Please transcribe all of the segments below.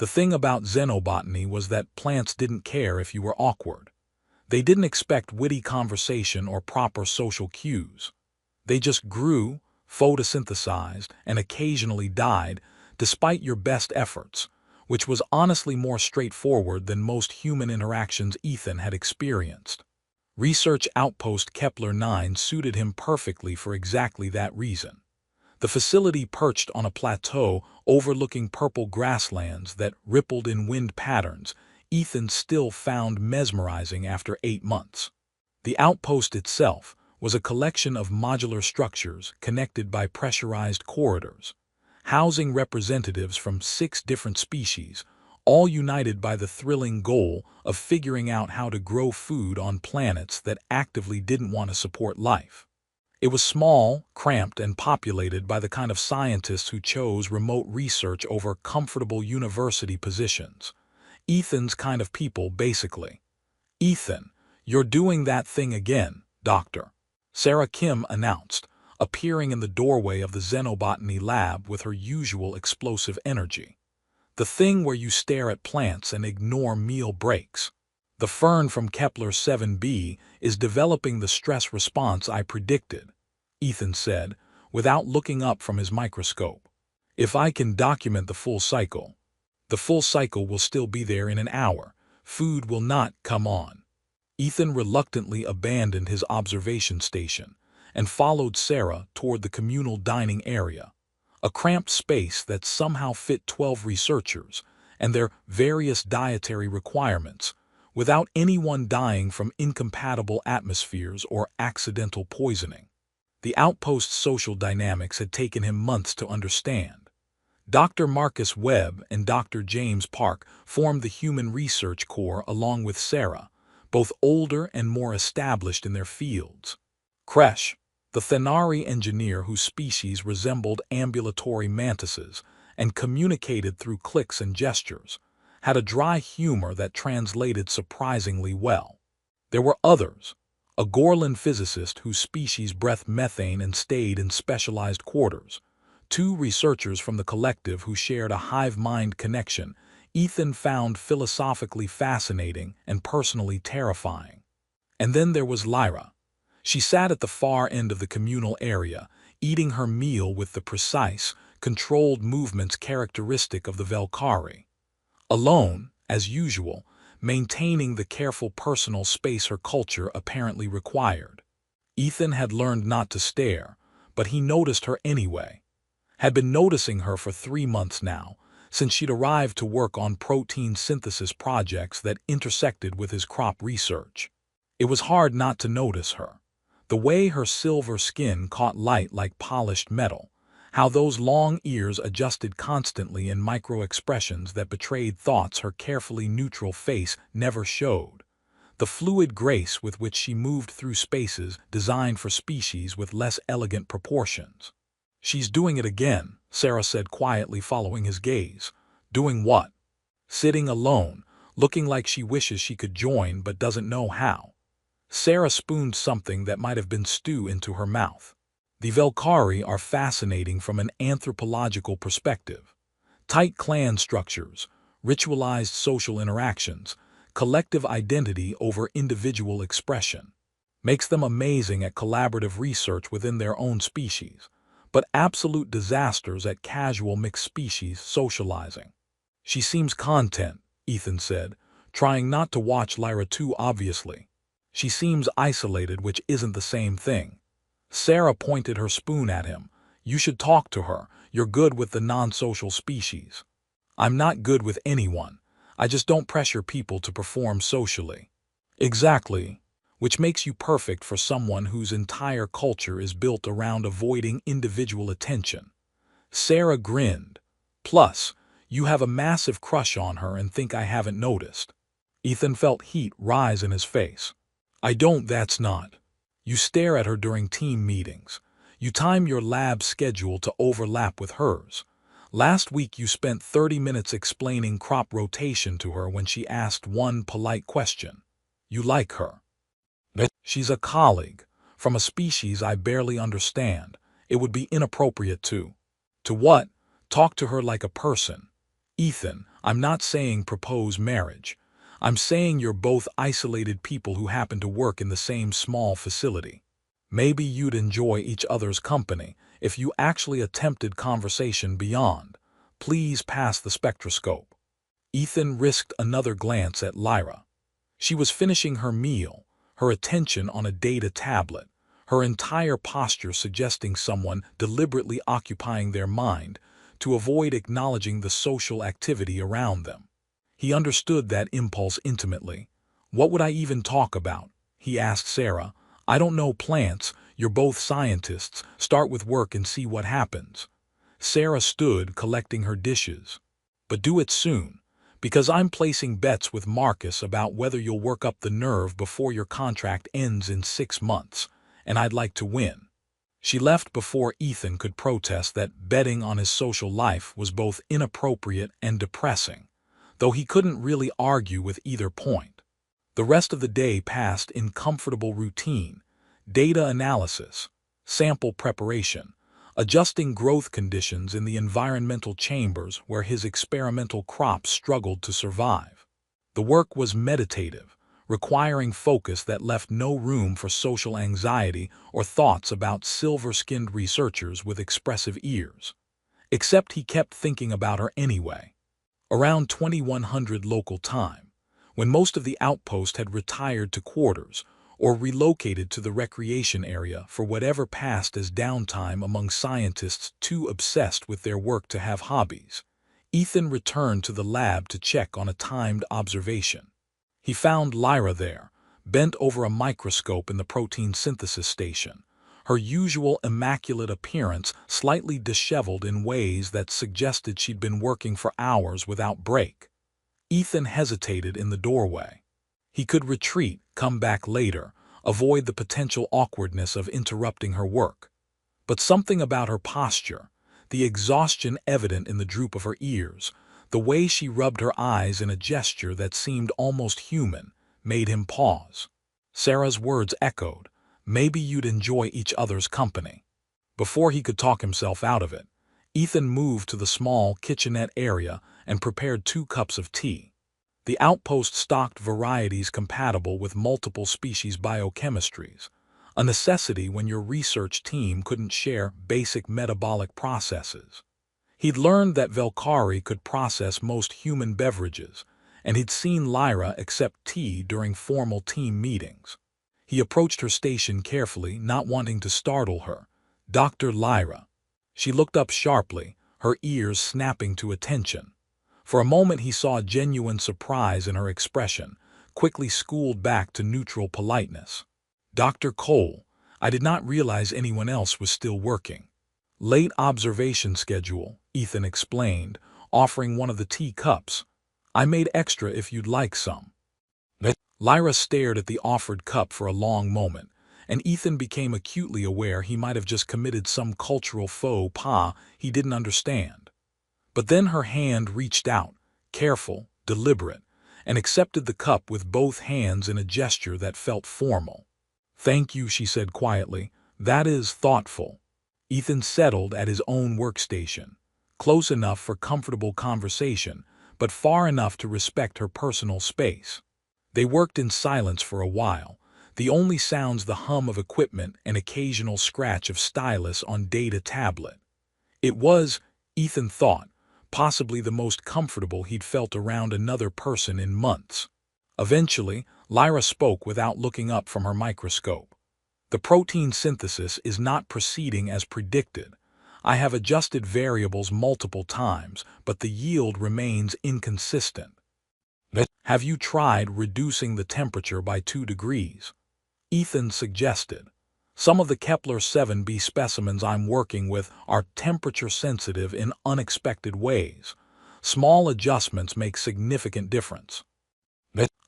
The thing about xenobotany was that plants didn't care if you were awkward. They didn't expect witty conversation or proper social cues. They just grew, photosynthesized, and occasionally died, despite your best efforts, which was honestly more straightforward than most human interactions Ethan had experienced. Research Outpost Kepler-9 suited him perfectly for exactly that reason. The facility perched on a plateau overlooking purple grasslands that rippled in wind patterns, Ethan still found mesmerizing after 8 months. The outpost itself was a collection of modular structures connected by pressurized corridors, housing representatives from 6 different species, all united by the thrilling goal of figuring out how to grow food on planets that actively didn't want to support life. It was small, cramped, and populated by the kind of scientists who chose remote research over comfortable university positions. Ethan's kind of people, basically. "Ethan, you're doing that thing again, Doctor," Sarah Kim announced, appearing in the doorway of the xenobotany lab with her usual explosive energy. "The thing where you stare at plants and ignore meal breaks. The fern from Kepler 7b is developing the stress response I predicted," Ethan said, without looking up from his microscope. "If I can document the full cycle will still be there in an hour. Food will not come on." Ethan reluctantly abandoned his observation station and followed Sarah toward the communal dining area, a cramped space that somehow fit 12 researchers and their various dietary requirements, without anyone dying from incompatible atmospheres or accidental poisoning. The outpost's social dynamics had taken him months to understand. Dr. Marcus Webb and Dr. James Park formed the Human Research Corps along with Sarah, both older and more established in their fields. Kresh, the Thenari engineer whose species resembled ambulatory mantises and communicated through clicks and gestures, had a dry humor that translated surprisingly well. There were others. A Gorlan physicist whose species breathed methane and stayed in specialized quarters. 2 researchers from the collective who shared a hive-mind connection Ethan found philosophically fascinating and personally terrifying. And then there was Lyra. She sat at the far end of the communal area, eating her meal with the precise, controlled movements characteristic of the Velkari. Alone, as usual, maintaining the careful personal space her culture apparently required. Ethan had learned not to stare, but he noticed her anyway. Had been noticing her for 3 months now, since she'd arrived to work on protein synthesis projects that intersected with his crop research. It was hard not to notice her. The way her silver skin caught light like polished metal, how those long ears adjusted constantly in micro-expressions that betrayed thoughts her carefully neutral face never showed, the fluid grace with which she moved through spaces designed for species with less elegant proportions. "She's doing it again," Sarah said quietly following his gaze. "Doing what?" "Sitting alone, looking like she wishes she could join but doesn't know how." Sarah spooned something that might have been stew into her mouth. "The Velkari are fascinating from an anthropological perspective. Tight clan structures, ritualized social interactions, collective identity over individual expression. Makes them amazing at collaborative research within their own species, but absolute disasters at casual mixed species socializing." "She seems content," Ethan said, trying not to watch Lyra too obviously. "She seems isolated, which isn't the same thing." Sarah pointed her spoon at him. "You should talk to her. You're good with the non-social species." "I'm not good with anyone. I just don't pressure people to perform socially." "Exactly. Which makes you perfect for someone whose entire culture is built around avoiding individual attention." Sarah grinned. "Plus, you have a massive crush on her and think I haven't noticed." Ethan felt heat rise in his face. "I don't, that's not. You stare at her during team meetings. You time your lab schedule to overlap with hers. Last week you spent 30 minutes explaining crop rotation to her when she asked one polite question. You like her." "She's a colleague, from a species I barely understand. It would be inappropriate to." "To what? Talk to her like a person." "Ethan, I'm not saying propose marriage. I'm saying you're both isolated people who happen to work in the same small facility. Maybe you'd enjoy each other's company if you actually attempted conversation beyond, please pass the spectroscope. Ethan risked another glance at Lyra. She was finishing her meal, her attention on a data tablet, her entire posture suggesting someone deliberately occupying their mind to avoid acknowledging the social activity around them. He understood that impulse intimately. What would I even talk about? He asked Sarah. I don't know plants, you're both scientists, start with work and see what happens. Sarah stood collecting her dishes. But do it soon, because I'm placing bets with Marcus about whether you'll work up the nerve before your contract ends in 6 months, and I'd like to win. She left before Ethan could protest that betting on his social life was both inappropriate and depressing, though he couldn't really argue with either point. The rest of the day passed in comfortable routine, data analysis, sample preparation, adjusting growth conditions in the environmental chambers where his experimental crops struggled to survive. The work was meditative, requiring focus that left no room for social anxiety or thoughts about silver-skinned researchers with expressive ears. Except he kept thinking about her anyway. Around 2100 local time, when most of the outpost had retired to quarters or relocated to the recreation area for whatever passed as downtime among scientists too obsessed with their work to have hobbies, Ethan returned to the lab to check on a timed observation. He found Lyra there, bent over a microscope in the protein synthesis station, her usual immaculate appearance slightly disheveled in ways that suggested she'd been working for hours without break. Ethan hesitated in the doorway. He could retreat, come back later, avoid the potential awkwardness of interrupting her work. But something about her posture, the exhaustion evident in the droop of her ears, the way she rubbed her eyes in a gesture that seemed almost human, made him pause. Sarah's words echoed, maybe you'd enjoy each other's company. Before he could talk himself out of it, Ethan moved to the small kitchenette area and prepared 2 cups of tea. The outpost stocked varieties compatible with multiple species biochemistries, a necessity when your research team couldn't share basic metabolic processes. He'd learned that Velkari could process most human beverages, and he'd seen Lyra accept tea during formal team meetings. He approached her station carefully, not wanting to startle her. Dr. Lyra. She looked up sharply, her ears snapping to attention. For a moment he saw genuine surprise in her expression, quickly schooled back to neutral politeness. Dr. Cole, I did not realize anyone else was still working. Late observation schedule, Ethan explained, offering one of the tea cups. I made extra if you'd like some. Lyra stared at the offered cup for a long moment, and Ethan became acutely aware he might have just committed some cultural faux pas he didn't understand. But then her hand reached out, careful, deliberate, and accepted the cup with both hands in a gesture that felt formal. Thank you, she said quietly. That is thoughtful. Ethan settled at his own workstation, close enough for comfortable conversation, but far enough to respect her personal space. They worked in silence for a while, the only sounds the hum of equipment and occasional scratch of stylus on data tablet. It was, Ethan thought, possibly the most comfortable he'd felt around another person in months. Eventually, Lyra spoke without looking up from her microscope. The protein synthesis is not proceeding as predicted. I have adjusted variables multiple times, but the yield remains inconsistent. Have you tried reducing the temperature by 2 degrees? Ethan suggested. Some of the Kepler 7b specimens I'm working with are temperature sensitive in unexpected ways. Small adjustments make significant difference.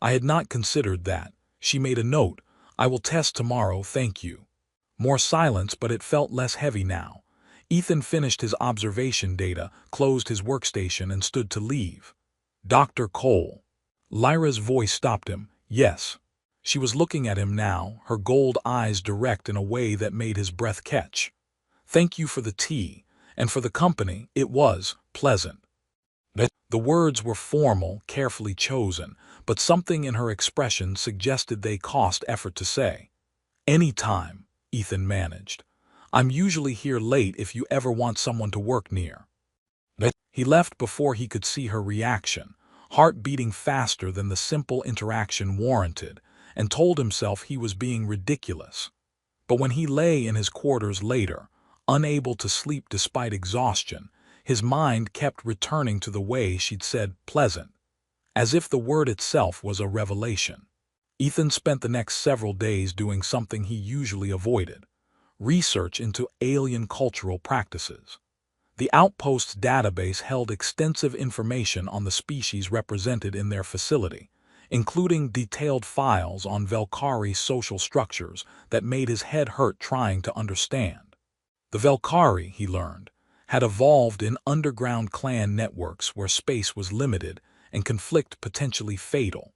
I had not considered that. She made a note. I will test tomorrow, thank you. More silence, but it felt less heavy now. Ethan finished his observation data, closed his workstation, and stood to leave. Dr. Cole. Lyra's voice stopped him. Yes. She was looking at him now, her gold eyes direct in a way that made his breath catch. Thank you for the tea, and for the company. It was pleasant. The words were formal, carefully chosen, but something in her expression suggested they cost effort to say. "Any time," Ethan managed. "I'm usually here late if you ever want someone to work near." He left before he could see her reaction, heart beating faster than the simple interaction warranted, and told himself he was being ridiculous. But when he lay in his quarters later, unable to sleep despite exhaustion, his mind kept returning to the way she'd said pleasant, as if the word itself was a revelation. Ethan spent the next several days doing something he usually avoided: research into alien cultural practices. The Outpost's database held extensive information on the species represented in their facility, including detailed files on Velkari social structures that made his head hurt trying to understand. The Velkari, he learned, had evolved in underground clan networks where space was limited and conflict potentially fatal.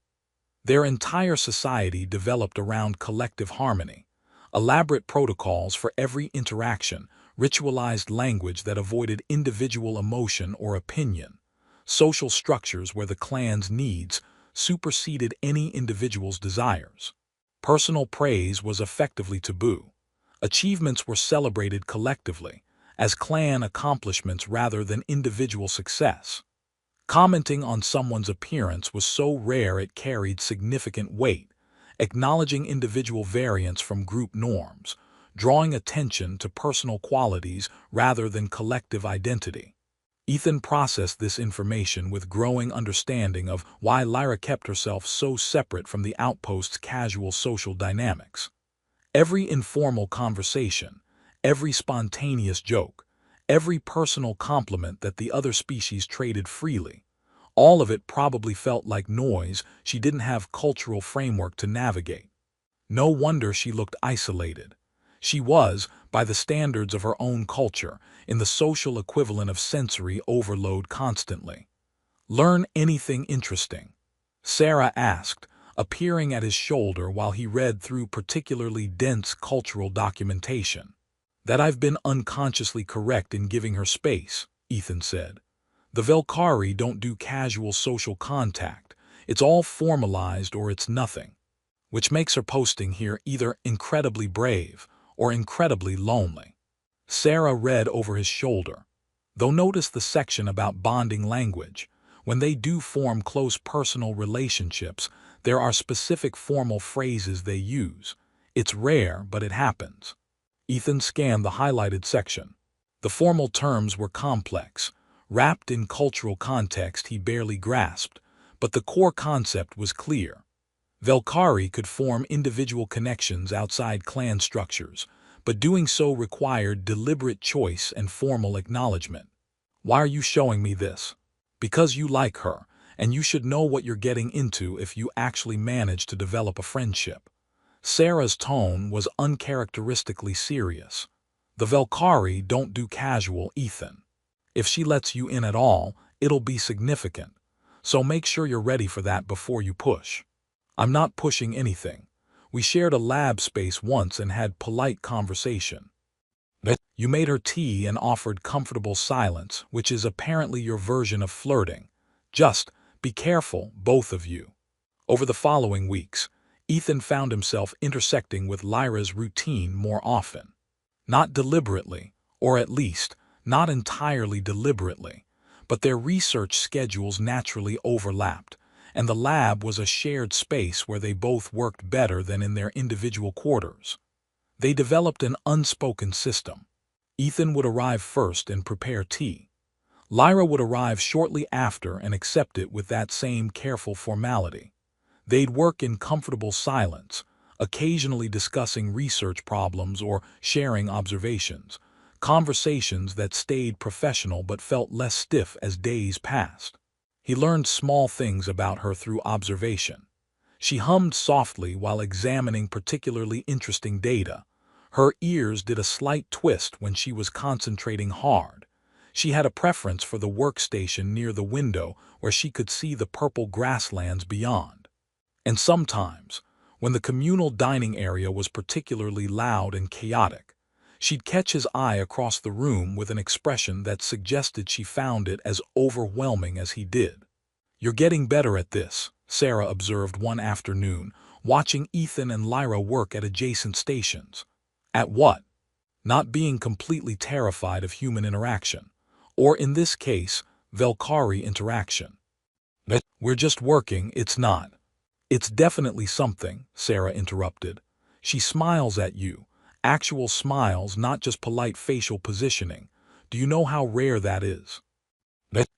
Their entire society developed around collective harmony, elaborate protocols for every interaction, ritualized language that avoided individual emotion or opinion, social structures where the clan's needs superseded any individual's desires. Personal praise was effectively taboo. Achievements were celebrated collectively, as clan accomplishments rather than individual success. Commenting on someone's appearance was so rare it carried significant weight, acknowledging individual variance from group norms, drawing attention to personal qualities rather than collective identity. Ethan processed this information with growing understanding of why Lyra kept herself so separate from the Outpost's casual social dynamics. Every informal conversation, every spontaneous joke, every personal compliment that the other species traded freely, all of it probably felt like noise she didn't have cultural framework to navigate. No wonder she looked isolated. She was, by the standards of her own culture, in the social equivalent of sensory overload constantly. "Learn anything interesting?" Sarah asked, appearing at his shoulder while he read through particularly dense cultural documentation. "That I've been unconsciously correct in giving her space," Ethan said. "The Velkari don't do casual social contact. It's all formalized or it's nothing. Which makes her posting here either incredibly brave or incredibly lonely." Sarah read over his shoulder. "Though notice the section about bonding language. When they do form close personal relationships, there are specific formal phrases they use. It's rare, but it happens." Ethan scanned the highlighted section. The formal terms were complex, wrapped in cultural context he barely grasped, but the core concept was clear. Velkari could form individual connections outside clan structures, but doing so required deliberate choice and formal acknowledgement. "Why are you showing me this?" "Because you like her, and you should know what you're getting into if you actually manage to develop a friendship." Sarah's tone was uncharacteristically serious. "The Velkari don't do casual, Ethan. If she lets you in at all, it'll be significant. So make sure you're ready for that before you push." "I'm not pushing anything. We shared a lab space once and had polite conversation." "You made her tea and offered comfortable silence, which is apparently your version of flirting. Just be careful, both of you." Over the following weeks, Ethan found himself intersecting with Lyra's routine more often. Not deliberately, or at least, not entirely deliberately, but their research schedules naturally overlapped, and the lab was a shared space where they both worked better than in their individual quarters. They developed an unspoken system. Ethan would arrive first and prepare tea. Lyra would arrive shortly after and accept it with that same careful formality. They'd work in comfortable silence, occasionally discussing research problems or sharing observations, conversations that stayed professional but felt less stiff as days passed. He learned small things about her through observation. She hummed softly while examining particularly interesting data. Her ears did a slight twist when she was concentrating hard. She had a preference for the workstation near the window where she could see the purple grasslands beyond. And sometimes, when the communal dining area was particularly loud and chaotic, She'd catch his eye across the room with an expression that suggested she found it as overwhelming as he did. "You're getting better at this," Sarah observed one afternoon, watching Ethan and Lyra work at adjacent stations. "At what?" "Not being completely terrified of human interaction. Or in this case, Velkari interaction." "But we're just working, it's not." "It's definitely something," Sarah interrupted. "She smiles at you. Actual smiles, not just polite facial positioning. Do you know how rare that is?"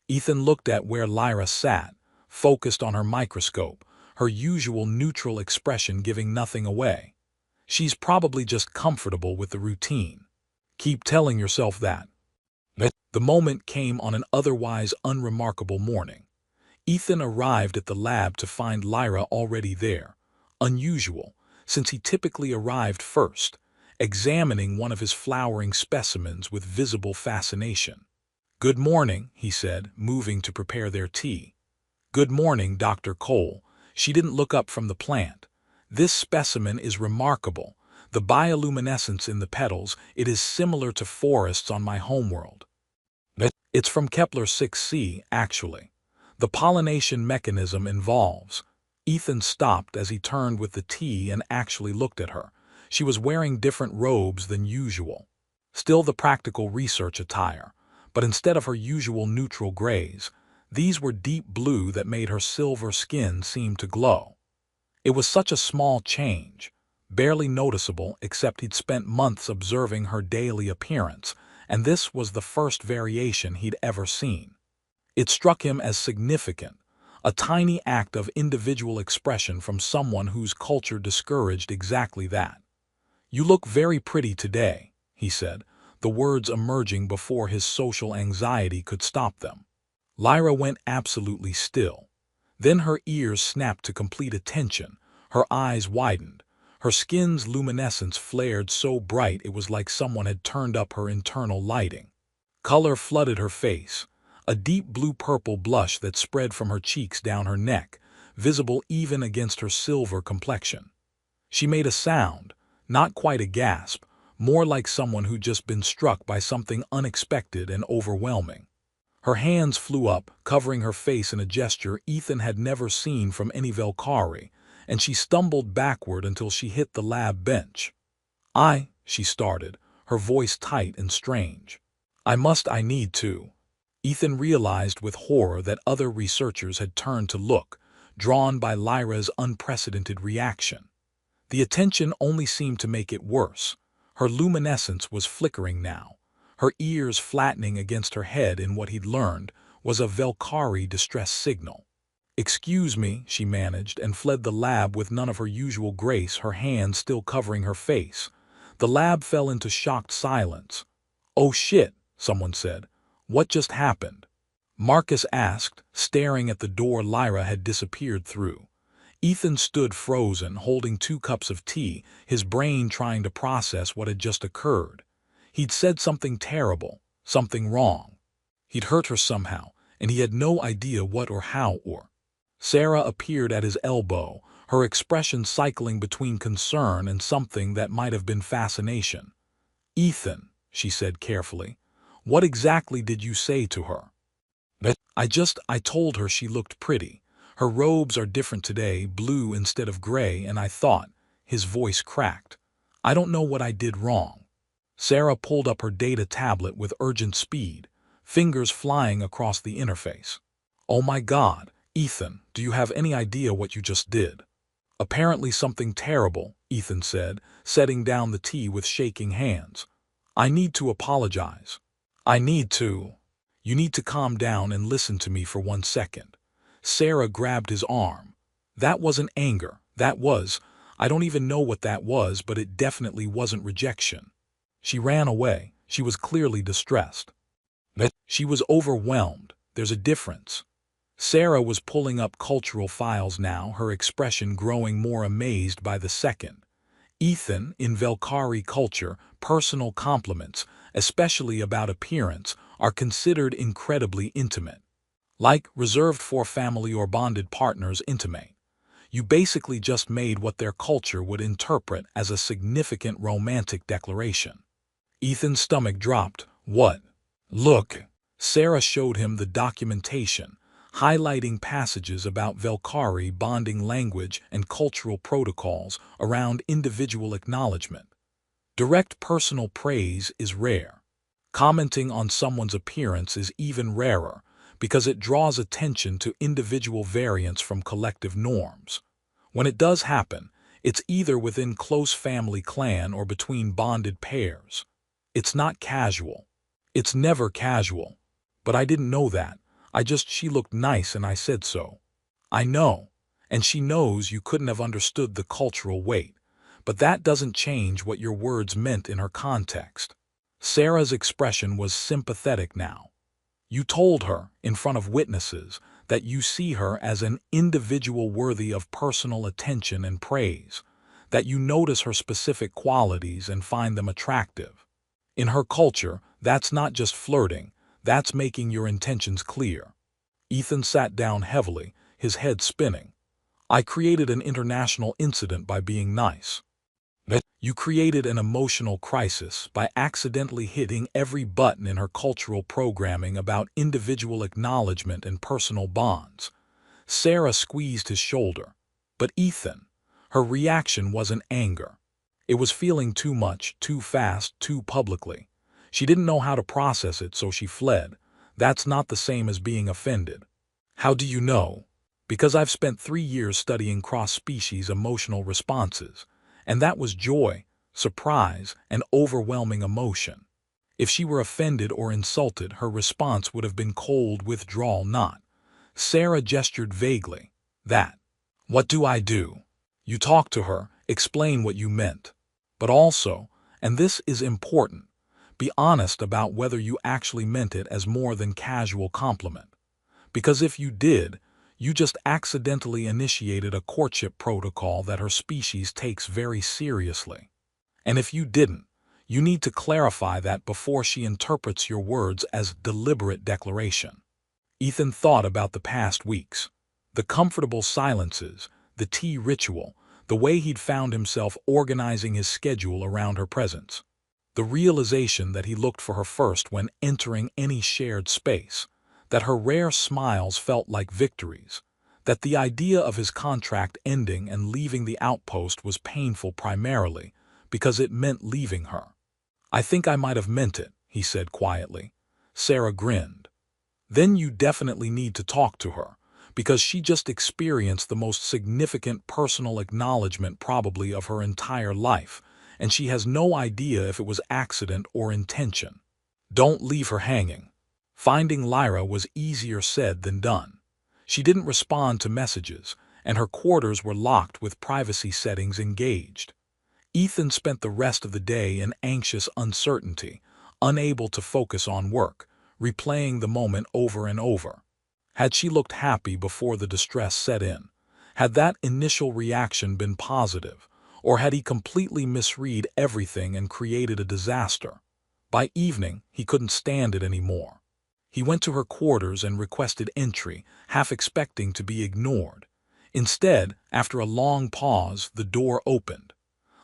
Ethan looked at where Lyra sat, focused on her microscope, her usual neutral expression giving nothing away. "She's probably just comfortable with the routine." "Keep telling yourself that." The moment came on an otherwise unremarkable morning. Ethan arrived at the lab to find Lyra already there. Unusual, since he typically arrived first, examining one of his flowering specimens with visible fascination. "Good morning," he said, moving to prepare their tea. "Good morning, Dr. Cole." She didn't look up from the plant. "This specimen is remarkable. The bioluminescence in the petals, it is similar to forests on my homeworld." "It's from Kepler 6c, actually. The pollination mechanism involves." Ethan stopped as he turned with the tea and actually looked at her. She was wearing different robes than usual. Still the practical research attire, but instead of her usual neutral grays, these were deep blue that made her silver skin seem to glow. It was such a small change, barely noticeable except he'd spent months observing her daily appearance, and this was the first variation he'd ever seen. It struck him as significant, a tiny act of individual expression from someone whose culture discouraged exactly that. "You look very pretty today," he said, the words emerging before his social anxiety could stop them. Lyra went absolutely still. Then her ears snapped to complete attention, her eyes widened. Her skin's luminescence flared so bright it was like someone had turned up her internal lighting. Color flooded her face, a deep blue-purple blush that spread from her cheeks down her neck, visible even against her silver complexion. She made a sound, not quite a gasp, more like someone who'd just been struck by something unexpected and overwhelming. Her hands flew up, covering her face in a gesture Ethan had never seen from any Velkari, and she stumbled backward until she hit the lab bench. She started, her voice tight and strange. I need to." Ethan realized with horror that other researchers had turned to look, drawn by Lyra's unprecedented reaction. The attention only seemed to make it worse. Her luminescence was flickering now. Her ears flattening against her head in what he'd learned was a Velkari distress signal. "Excuse me," she managed, and fled the lab with none of her usual grace, her hands still covering her face. The lab fell into shocked silence. "Oh shit," someone said. "What just happened?" Marcus asked, staring at the door Lyra had disappeared through. Ethan stood frozen, holding 2 cups of tea, his brain trying to process what had just occurred. He'd said something terrible, something wrong. He'd hurt her somehow, and he had no idea what or how or. Sarah appeared at his elbow, her expression cycling between concern and something that might have been fascination. "Ethan," she said carefully, "what exactly did you say to her?" I told her she looked pretty. Her robes are different today, blue instead of gray, and I thought," his voice cracked, "I don't know what I did wrong." Sarah pulled up her data tablet with urgent speed, fingers flying across the interface. "Oh my God, Ethan, do you have any idea what you just did?" "Apparently something terrible," Ethan said, setting down the tea with shaking hands. "I need to apologize." You need to calm down and listen to me for 1 second." Sarah grabbed his arm. "That wasn't anger, I don't even know what that was, but it definitely wasn't rejection." She ran away. She was clearly distressed. She was overwhelmed. There's a difference. Sarah was pulling up cultural files now, her expression growing more amazed by the second. "Ethan, in Velkari culture, personal compliments, especially about appearance, are considered incredibly intimate. Like reserved for family or bonded partners intimate. You basically just made what their culture would interpret as a significant romantic declaration." Ethan's stomach dropped. What? Look. Sarah showed him the documentation, highlighting passages about Velkari bonding language and cultural protocols around individual acknowledgement. Direct personal praise is rare. Commenting on someone's appearance is even rarer because it draws attention to individual variance from collective norms. When it does happen, it's either within close family clan or between bonded pairs. It's not casual. It's never casual. But I didn't know that. She looked nice and I said so. I know. And she knows you couldn't have understood the cultural weight. But that doesn't change what your words meant in her context. Sarah's expression was sympathetic now. You told her, in front of witnesses, that you see her as an individual worthy of personal attention and praise, that you notice her specific qualities and find them attractive. In her culture, that's not just flirting, that's making your intentions clear. Ethan sat down heavily, his head spinning. I created an international incident by being nice. You created an emotional crisis by accidentally hitting every button in her cultural programming about individual acknowledgement and personal bonds. Sarah squeezed his shoulder. But Ethan, her reaction wasn't anger. It was feeling too much, too fast, too publicly. She didn't know how to process it, so she fled. That's not the same as being offended. How do you know? Because I've spent 3 years studying cross-species emotional responses. And that was joy, surprise, and overwhelming emotion. If she were offended or insulted, her response would have been cold withdrawal, not. Sarah gestured vaguely. That. What do I do? You talk to her, explain what you meant. But also, and this is important, be honest about whether you actually meant it as more than casual compliment. Because if you did, you just accidentally initiated a courtship protocol that her species takes very seriously. And if you didn't, you need to clarify that before she interprets your words as deliberate declaration. Ethan thought about the past weeks. The comfortable silences, the tea ritual, the way he'd found himself organizing his schedule around her presence. The realization that he looked for her first when entering any shared space. That her rare smiles felt like victories, that the idea of his contract ending and leaving the outpost was painful primarily because it meant leaving her. I think I might have meant it, he said quietly. Sarah grinned. Then you definitely need to talk to her, because she just experienced the most significant personal acknowledgement probably of her entire life, and she has no idea if it was accident or intention. Don't leave her hanging. Finding Lyra was easier said than done. She didn't respond to messages, and her quarters were locked with privacy settings engaged. Ethan spent the rest of the day in anxious uncertainty, unable to focus on work, replaying the moment over and over. Had she looked happy before the distress set in? Had that initial reaction been positive, or had he completely misread everything and created a disaster? By evening, he couldn't stand it anymore. He went to her quarters and requested entry, half expecting to be ignored. Instead, after a long pause, the door opened.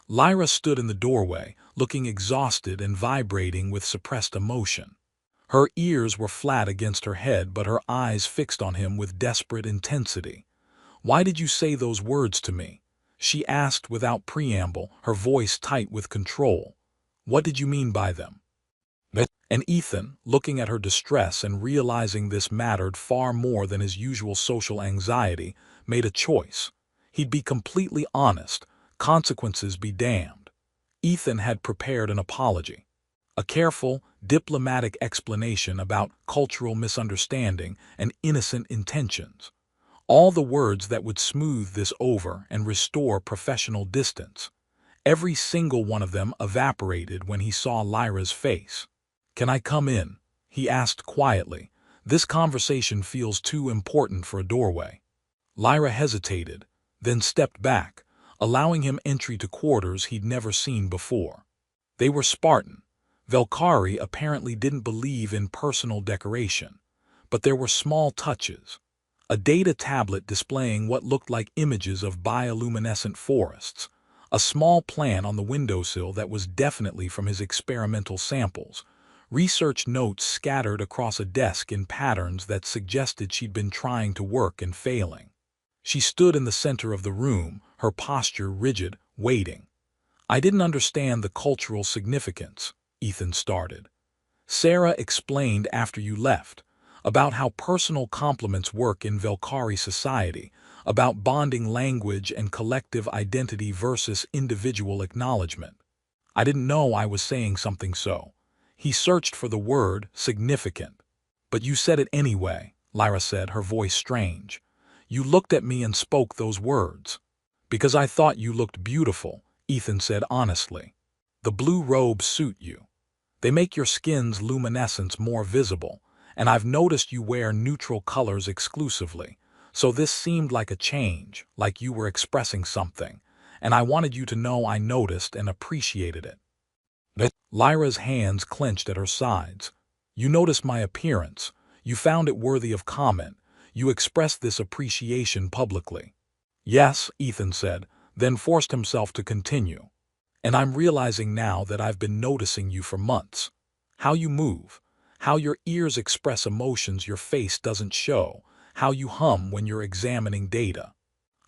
Lyra stood in the doorway, looking exhausted and vibrating with suppressed emotion. Her ears were flat against her head, but her eyes fixed on him with desperate intensity. "Why did you say those words to me?" she asked without preamble, her voice tight with control. "What did you mean by them?" And Ethan, looking at her distress and realizing this mattered far more than his usual social anxiety, made a choice. He'd be completely honest, consequences be damned. Ethan had prepared an apology. A careful, diplomatic explanation about cultural misunderstanding and innocent intentions. All the words that would smooth this over and restore professional distance. Every single one of them evaporated when he saw Lyra's face. "Can I come in?" he asked quietly. "This conversation feels too important for a doorway." Lyra hesitated, then stepped back, allowing him entry to quarters he'd never seen before. They were Spartan. Velkari apparently didn't believe in personal decoration, but there were small touches. A data tablet displaying what looked like images of bioluminescent forests, A small plant on the windowsill that was definitely from his experimental samples. Research notes scattered across a desk in patterns that suggested she'd been trying to work and failing. She stood in the center of the room, her posture rigid, waiting. I didn't understand the cultural significance, Ethan started. Sarah explained after you left, about how personal compliments work in Velkari society, about bonding language and collective identity versus individual acknowledgement. I didn't know I was saying something so. He searched for the word significant. But you said it anyway, Lyra said, her voice strange. You looked at me and spoke those words. Because I thought you looked beautiful, Ethan said honestly. The blue robes suit you. They make your skin's luminescence more visible, and I've noticed you wear neutral colors exclusively, so this seemed like a change, like you were expressing something, and I wanted you to know I noticed and appreciated it. Lyra's hands clenched at her sides. You noticed my appearance. You found it worthy of comment. You expressed this appreciation publicly. Yes, Ethan said, then forced himself to continue. And I'm realizing now that I've been noticing you for months. How you move, how your ears express emotions your face doesn't show, how you hum when you're examining data.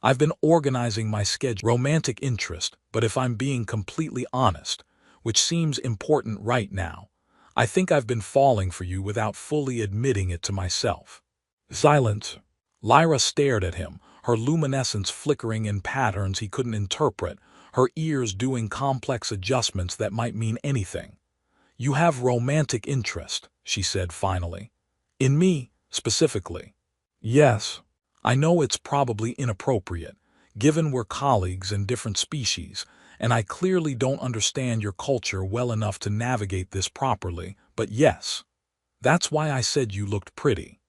I've been organizing my schedule, romantic interest, but if I'm being completely honest, which seems important right now, I think I've been falling for you without fully admitting it to myself. Silence. Lyra stared at him, her luminescence flickering in patterns he couldn't interpret, her ears doing complex adjustments that might mean anything. You have romantic interest, she said finally. In me, specifically. Yes. I know it's probably inappropriate, given we're colleagues and different species, and I clearly don't understand your culture well enough to navigate this properly, but yes. That's why I said you looked pretty.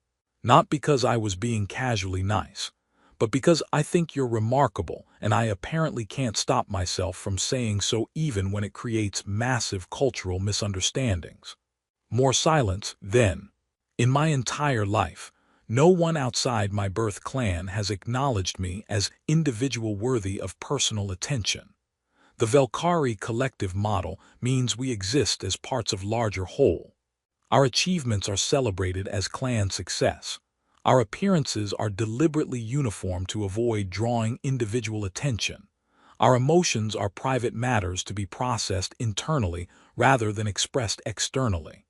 Not because I was being casually nice, but because I think you're remarkable, and I apparently can't stop myself from saying so even when it creates massive cultural misunderstandings. More silence, then. In my entire life, no one outside my birth clan has acknowledged me as individual worthy of personal attention. The Velkari collective model means we exist as parts of larger whole. Our achievements are celebrated as clan success. Our appearances are deliberately uniform to avoid drawing individual attention. Our emotions are private matters to be processed internally rather than expressed externally.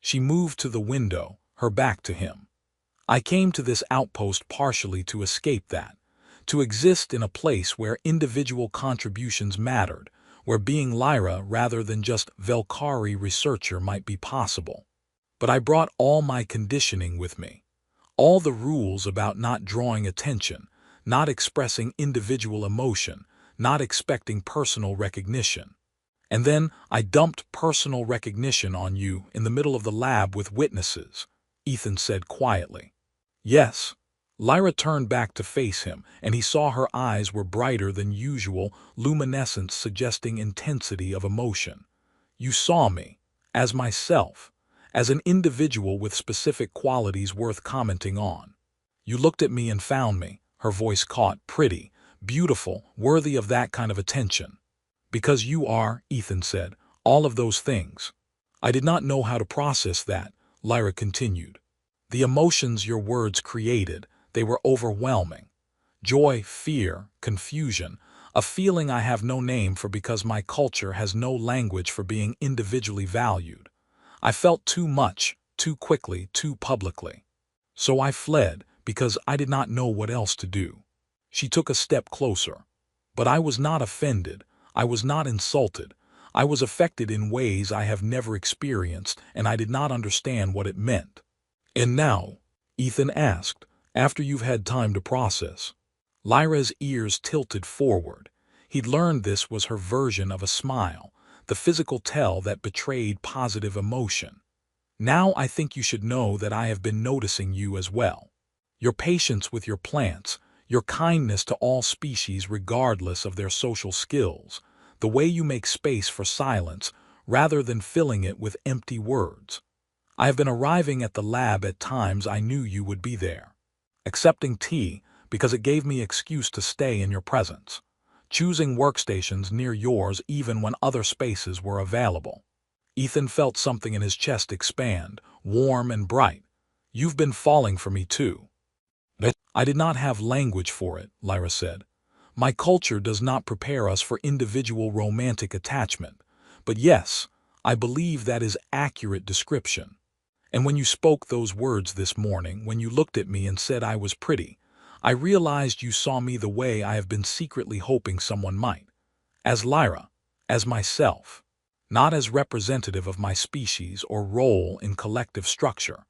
She moved to the window, her back to him. I came to this outpost partially to escape that, to exist in a place where individual contributions mattered, where being Lyra rather than just Velkari researcher might be possible. But I brought all my conditioning with me. All the rules about not drawing attention, not expressing individual emotion, not expecting personal recognition. And then I dumped personal recognition on you in the middle of the lab with witnesses, Ethan said quietly. Yes. Lyra turned back to face him, and he saw her eyes were brighter than usual, luminescence suggesting intensity of emotion. You saw me, as myself, as an individual with specific qualities worth commenting on. You looked at me and found me, her voice caught, pretty, beautiful, worthy of that kind of attention. Because you are, Ethan said, all of those things. I did not know how to process that, Lyra continued. The emotions your words created, they were overwhelming. Joy, fear, confusion, a feeling I have no name for because my culture has no language for being individually valued. I felt too much, too quickly, too publicly. So I fled because I did not know what else to do. She took a step closer. But I was not offended. I was not insulted. I was affected in ways I have never experienced, and I did not understand what it meant. And now, Ethan asked, after you've had time to process. Lyra's ears tilted forward. He'd learned this was her version of a smile, the physical tell that betrayed positive emotion. Now I think you should know that I have been noticing you as well. Your patience with your plants, your kindness to all species regardless of their social skills, the way you make space for silence rather than filling it with empty words. I have been arriving at the lab at times I knew you would be there. Accepting tea because it gave me excuse to stay in your presence. choosing workstations near yours even when other spaces were available. Ethan felt something in his chest expand, warm and bright. You've been falling for me too. I did not have language for it, Lyra said. My culture does not prepare us for individual romantic attachment. But yes, I believe that is accurate description. And when you spoke those words this morning, when you looked at me and said I was pretty, I realized you saw me the way I have been secretly hoping someone might. As Lyra, as myself. Not as representative of my species or role in collective structure,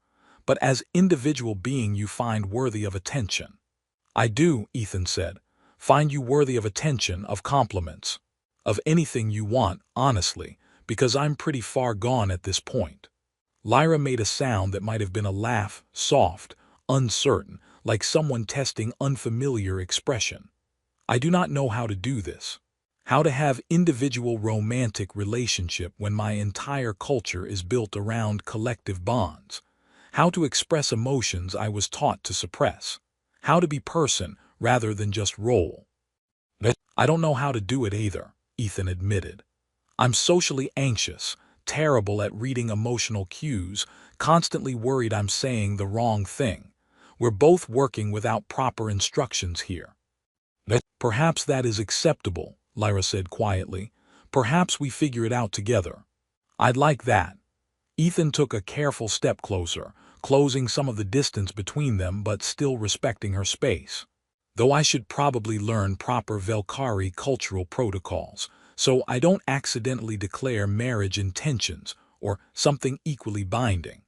but as individual being you find worthy of attention. I do, Ethan said, find you worthy of attention, of compliments, of anything you want, honestly, because I'm pretty far gone at this point. Lyra made a sound that might have been a laugh, soft, uncertain, like someone testing unfamiliar expression. I do not know how to do this. How to have individual romantic relationship when my entire culture is built around collective bonds. How to express emotions I was taught to suppress. How to be person rather than just role. I don't know how to do it either, Ethan admitted. I'm socially anxious, terrible at reading emotional cues, constantly worried I'm saying the wrong thing. We're both working without proper instructions here. Perhaps that is acceptable, Lyra said quietly. Perhaps we figure it out together. I'd like that. Ethan took a careful step closer, closing some of the distance between them but still respecting her space. Though I should probably learn proper Velkari cultural protocols, so I don't accidentally declare marriage intentions or something equally binding.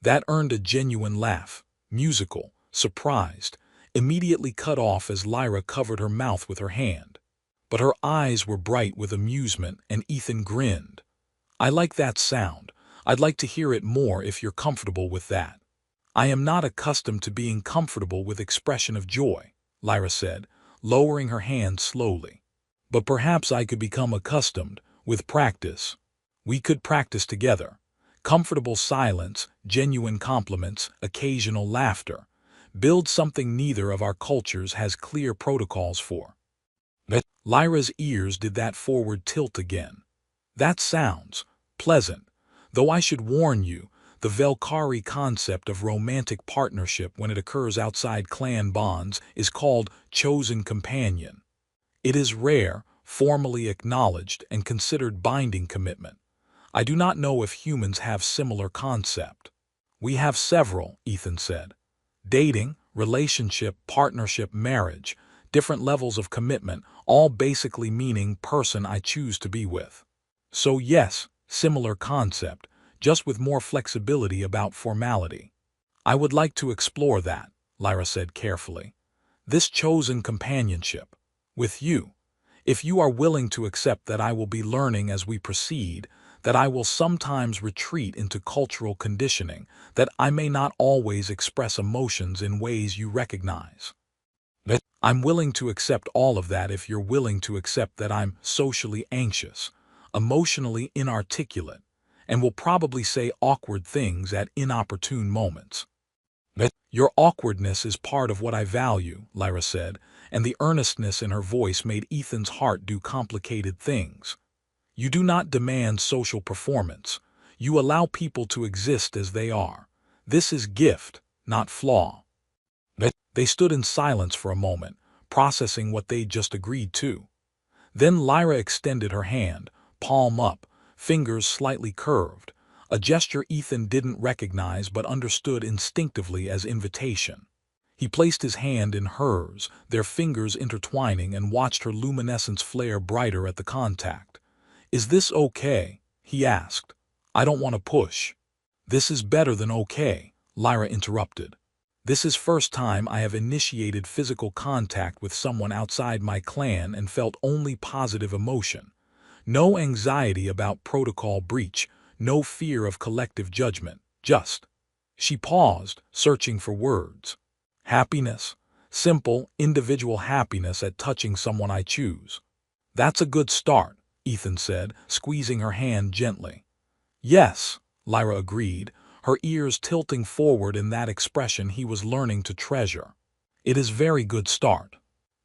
That earned a genuine laugh, musical, surprised, immediately cut off as Lyra covered her mouth with her hand. But her eyes were bright with amusement and Ethan grinned. I like that sound. I'd like to hear it more if you're comfortable with that. I am not accustomed to being comfortable with expression of joy, Lyra said, lowering her hand slowly. But perhaps I could become accustomed, with practice. We could practice together. Comfortable silence, genuine compliments, occasional laughter. Build something neither of our cultures has clear protocols for. Lyra's ears did that forward tilt again. That sounds pleasant, though I should warn you, the Velkari concept of romantic partnership when it occurs outside clan bonds is called chosen companion. It is rare, formally acknowledged, and considered binding commitment. I do not know if humans have similar concept. We have several, Ethan said. Dating, relationship, partnership, marriage, different levels of commitment, all basically meaning person I choose to be with. So yes, similar concept, just with more flexibility about formality. I would like to explore that, Lyra said carefully. This chosen companionship. With you. If you are willing to accept that I will be learning as we proceed, that I will sometimes retreat into cultural conditioning, that I may not always express emotions in ways you recognize. I'm willing to accept all of that if you're willing to accept that I'm socially anxious, emotionally inarticulate, and will probably say awkward things at inopportune moments. Your awkwardness is part of what I value, Lyra said, and the earnestness in her voice made Ethan's heart do complicated things. You do not demand social performance. You allow people to exist as they are. This is gift, not flaw. They stood in silence for a moment, processing what they'd just agreed to. Then Lyra extended her hand, palm up, fingers slightly curved, a gesture Ethan didn't recognize but understood instinctively as invitation. He placed his hand in hers, their fingers intertwining, and watched her luminescence flare brighter at the contact. Is this okay? He asked. I don't want to push. This is better than okay, Lyra interrupted. This is first time I have initiated physical contact with someone outside my clan and felt only positive emotion. No anxiety about protocol breach, no fear of collective judgment, just. She paused, searching for words. Happiness. Simple, individual happiness at touching someone I choose. That's a good start, Ethan said, squeezing her hand gently. Yes, Lyra agreed, her ears tilting forward in that expression he was learning to treasure. It is very good start.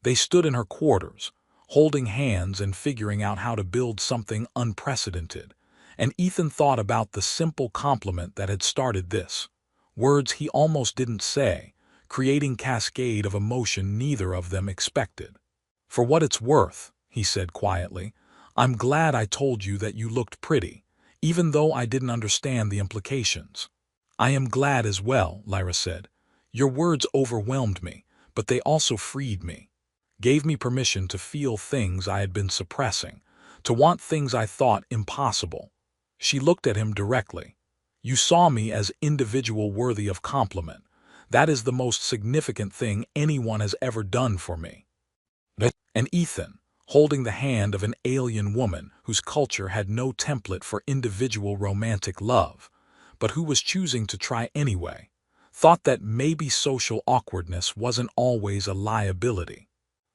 They stood in her quarters, holding hands and figuring out how to build something unprecedented. And Ethan thought about the simple compliment that had started this. Words he almost didn't say, creating cascade of emotion neither of them expected. "For what it's worth," he said quietly, "I'm glad I told you that you looked pretty, even though I didn't understand the implications." "I am glad as well," Lyra said. "Your words overwhelmed me, but they also freed me. Gave me permission to feel things I had been suppressing, to want things I thought impossible." She looked at him directly. "You saw me as individual worthy of compliment. That is the most significant thing anyone has ever done for me." And Ethan, holding the hand of an alien woman whose culture had no template for individual romantic love, but who was choosing to try anyway, thought that maybe social awkwardness wasn't always a liability.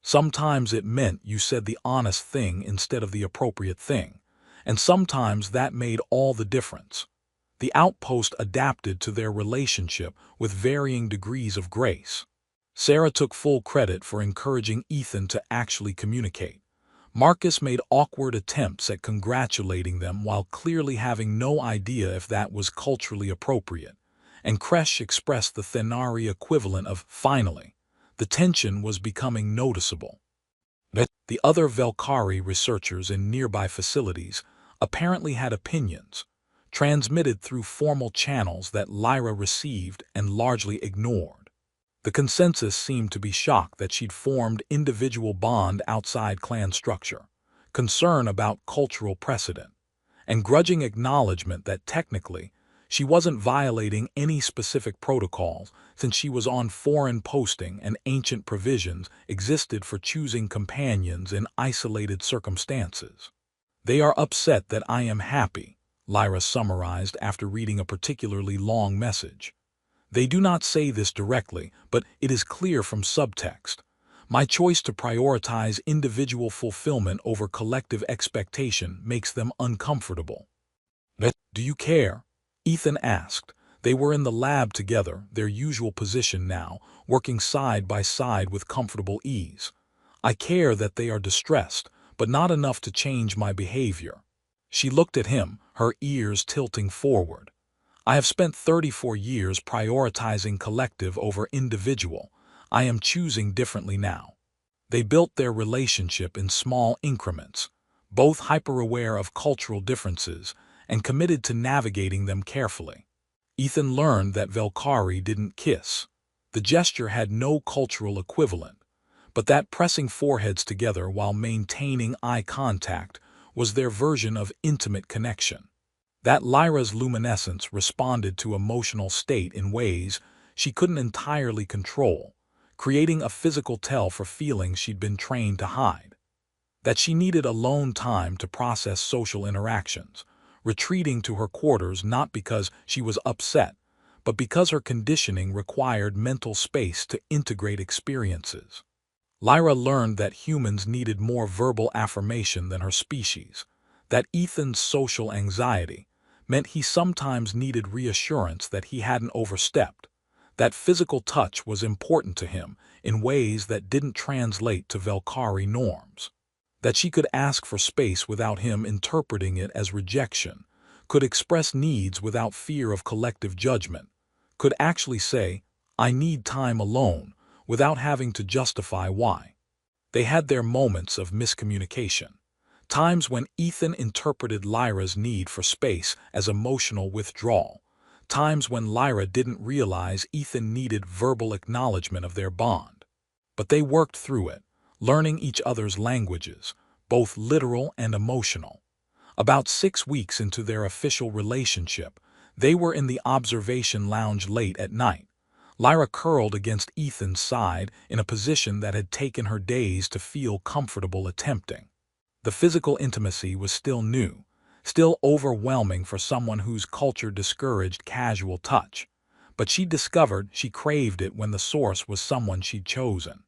Sometimes it meant you said the honest thing instead of the appropriate thing, and sometimes that made all the difference. The outpost adapted to their relationship with varying degrees of grace. Sarah took full credit for encouraging Ethan to actually communicate. Marcus made awkward attempts at congratulating them while clearly having no idea if that was culturally appropriate. And Kresh expressed the Thenari equivalent of "finally." The tension was becoming noticeable. The other Velkari researchers in nearby facilities apparently had opinions, transmitted through formal channels that Lyra received and largely ignored. The consensus seemed to be shocked that she'd formed individual bond outside clan structure, concern about cultural precedent, and grudging acknowledgement that technically she wasn't violating any specific protocols since she was on foreign posting and ancient provisions existed for choosing companions in isolated circumstances. "They are upset that I am happy," Lyra summarized after reading a particularly long message. "They do not say this directly, but it is clear from subtext. My choice to prioritize individual fulfillment over collective expectation makes them uncomfortable." "Do you care?" Ethan asked. They were in the lab together, their usual position now, working side by side with comfortable ease. "I care that they are distressed, but not enough to change my behavior." She looked at him, her ears tilting forward. "I have spent 34 years prioritizing collective over individual. I am choosing differently now." They built their relationship in small increments, both hyper-aware of cultural differences and committed to navigating them carefully. Ethan learned that Velkari didn't kiss. The gesture had no cultural equivalent, but that pressing foreheads together while maintaining eye contact was their version of intimate connection. That Lyra's luminescence responded to emotional state in ways she couldn't entirely control, creating a physical tell for feelings she'd been trained to hide. That she needed alone time to process social interactions, retreating to her quarters not because she was upset, but because her conditioning required mental space to integrate experiences. Lyra learned that humans needed more verbal affirmation than her species, that Ethan's social anxiety meant he sometimes needed reassurance that he hadn't overstepped, that physical touch was important to him in ways that didn't translate to Velkari norms, that she could ask for space without him interpreting it as rejection, could express needs without fear of collective judgment, could actually say, "I need time alone," without having to justify why. They had their moments of miscommunication. Times when Ethan interpreted Lyra's need for space as emotional withdrawal. Times when Lyra didn't realize Ethan needed verbal acknowledgement of their bond. But they worked through it, learning each other's languages, both literal and emotional. About 6 weeks into their official relationship, they were in the observation lounge late at night. Lyra curled against Ethan's side in a position that had taken her days to feel comfortable attempting. The physical intimacy was still new, still overwhelming for someone whose culture discouraged casual touch, but she discovered she craved it when the source was someone she'd chosen.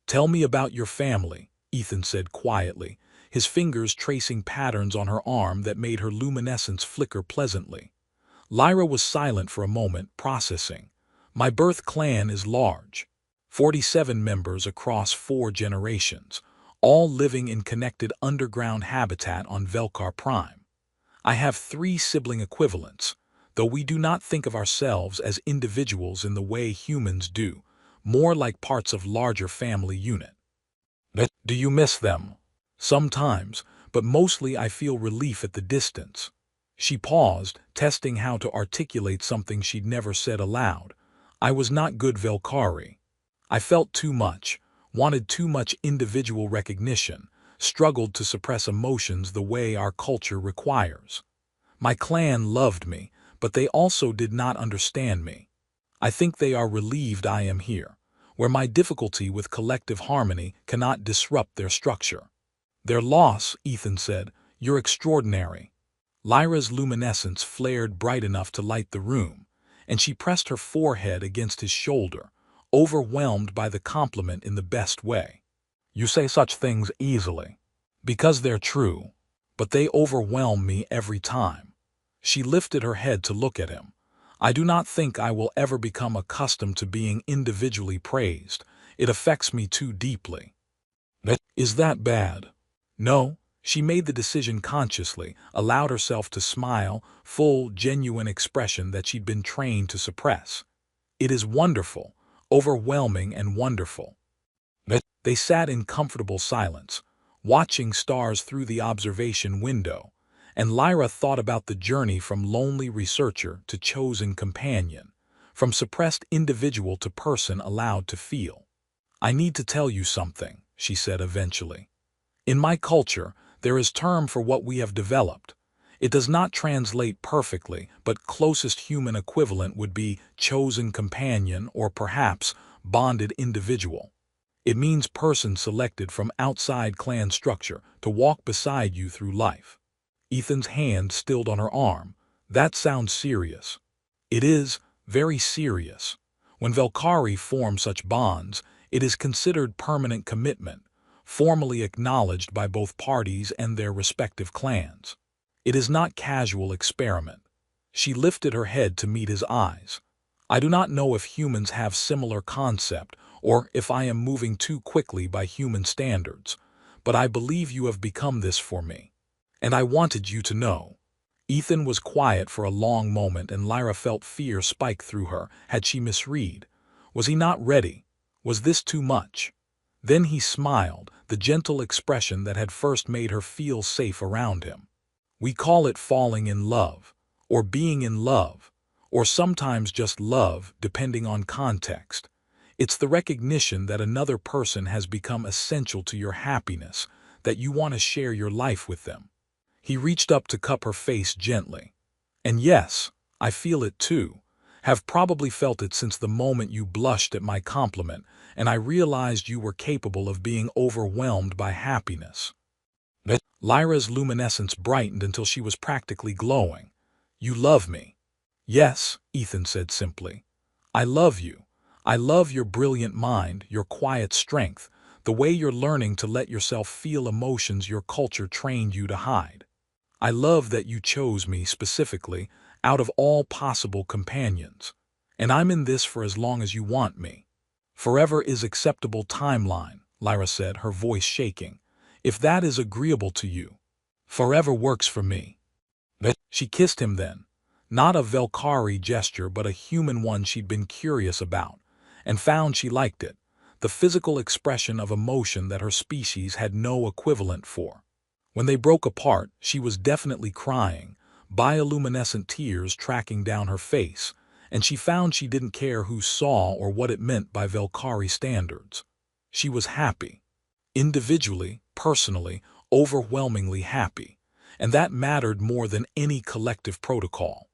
"Tell me about your family," Ethan said quietly, his fingers tracing patterns on her arm that made her luminescence flicker pleasantly. Lyra was silent for a moment, processing. "My birth clan is large. 47 members across 4 generations, all living in connected underground habitat on Velkar Prime. I have 3 sibling equivalents, though we do not think of ourselves as individuals in the way humans do, more like parts of larger family unit. Do you miss them? Sometimes, but mostly I feel relief at the distance. She paused, testing how to articulate something she'd never said aloud. I was not good Velkari. I felt too much, wanted too much individual recognition, struggled to suppress emotions the way our culture requires. My clan loved me, but they also did not understand me. I think they are relieved I am here, where my difficulty with collective harmony cannot disrupt their structure. Their loss, Ethan said, you're extraordinary. Lyra's luminescence flared bright enough to light the room, and she pressed her forehead against his shoulder, overwhelmed by the compliment in the best way. You say such things easily. Because they're true, but they overwhelm me every time. She lifted her head to look at him. I do not think I will ever become accustomed to being individually praised. It affects me too deeply. Is that bad? No, she made the decision consciously, allowed herself to smile, full, genuine expression that she'd been trained to suppress. It is wonderful, overwhelming and wonderful. They sat in comfortable silence, watching stars through the observation window, and Lyra thought about the journey from lonely researcher to chosen companion, from suppressed individual to person allowed to feel. I need to tell you something, she said eventually. In my culture, there is a term for what we have developed. It does not translate perfectly, but closest human equivalent would be chosen companion or perhaps bonded individual. It means person selected from outside clan structure to walk beside you through life. Ethan's hand stilled on her arm. That sounds serious. It is, very serious. When Velkari form such bonds, it is considered permanent commitment, formally acknowledged by both parties and their respective clans. It is not casual experiment. She lifted her head to meet his eyes. I do not know if humans have similar concept or if I am moving too quickly by human standards, but I believe you have become this for me. And I wanted you to know. Ethan was quiet for a long moment and Lyra felt fear spike through her. Had she misread? Was he not ready? Was this too much? Then he smiled, the gentle expression that had first made her feel safe around him. We call it falling in love, or being in love, or sometimes just love, depending on context. It's the recognition that another person has become essential to your happiness, that you want to share your life with them. He reached up to cup her face gently. And yes, I feel it too. Have probably felt it since the moment you blushed at my compliment, and I realized you were capable of being overwhelmed by happiness. Lyra's luminescence brightened until she was practically glowing. You love me. Yes, Ethan said simply. I love you. I love your brilliant mind, your quiet strength, the way you're learning to let yourself feel emotions your culture trained you to hide. I love that you chose me specifically out of all possible companions. And I'm in this for as long as you want me. Forever is acceptable timeline, Lyra said, her voice shaking. If that is agreeable to you. Forever works for me. She kissed him then. Not a Velkari gesture, but a human one she'd been curious about, and found she liked it, the physical expression of emotion that her species had no equivalent for. When they broke apart, she was definitely crying, bioluminescent tears tracking down her face, and she found she didn't care who saw or what it meant by Velkari standards. She was happy. Individually, personally, overwhelmingly happy, and that mattered more than any collective protocol.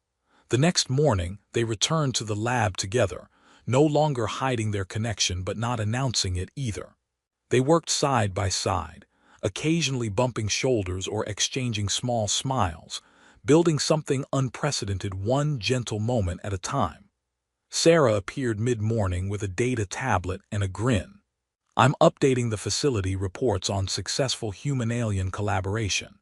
The next morning, they returned to the lab together, no longer hiding their connection but not announcing it either. They worked side by side, occasionally bumping shoulders or exchanging small smiles, building something unprecedented one gentle moment at a time. Sarah appeared mid-morning with a data tablet and a grin. I'm updating the facility reports on successful human-alien collaboration.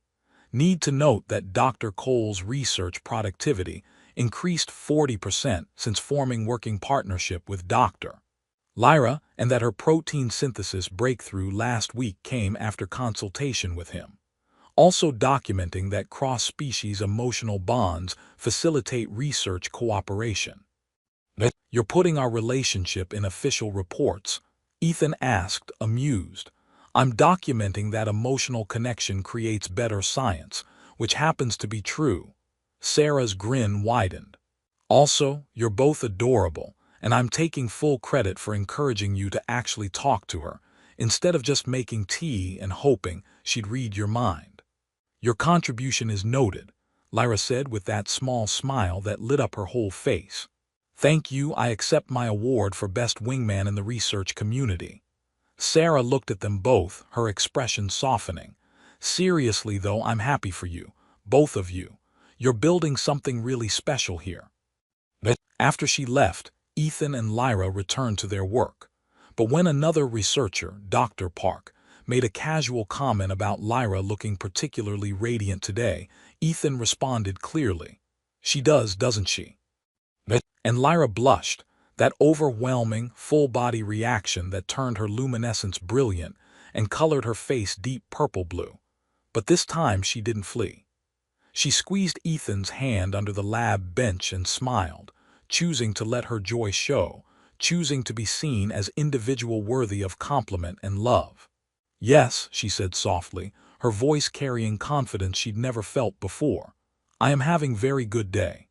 Need to note that Dr. Cole's research productivity increased 40% since forming working partnership with Dr. Lyra, and that her protein synthesis breakthrough last week came after consultation with him. Also documenting that cross-species emotional bonds facilitate research cooperation. You're putting our relationship in official reports, Ethan asked, amused. I'm documenting that emotional connection creates better science, which happens to be true. Sarah's grin widened. Also, you're both adorable, and I'm taking full credit for encouraging you to actually talk to her, instead of just making tea and hoping she'd read your mind. Your contribution is noted, Lyra said with that small smile that lit up her whole face. Thank you, I accept my award for best wingman in the research community. Sarah looked at them both, her expression softening. Seriously though, I'm happy for you, both of you. You're building something really special here. After she left, Ethan and Lyra returned to their work. But when another researcher, Dr. Park, made a casual comment about Lyra looking particularly radiant today, Ethan responded clearly. She does, doesn't she? And Lyra blushed, that overwhelming, full-body reaction that turned her luminescence brilliant and colored her face deep purple-blue. But this time she didn't flee. She squeezed Ethan's hand under the lab bench and smiled, choosing to let her joy show, choosing to be seen as individual worthy of compliment and love. Yes, she said softly, her voice carrying confidence she'd never felt before. I am having very good day.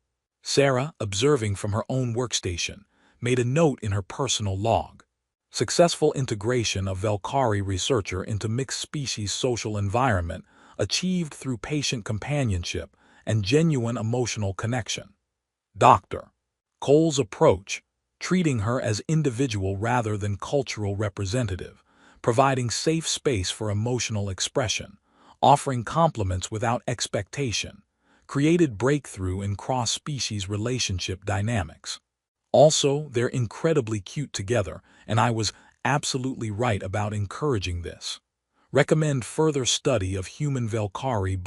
Sarah, observing from her own workstation, made a note in her personal log. Successful integration of Valkyrie researcher into mixed-species social environment achieved through patient companionship and genuine emotional connection. Dr. Cole's approach, treating her as individual rather than cultural representative, providing safe space for emotional expression, offering compliments without expectation, created breakthrough in cross-species relationship dynamics. Also, they're incredibly cute together, and I was absolutely right about encouraging this. Recommend further study of human Valkyrie bonds.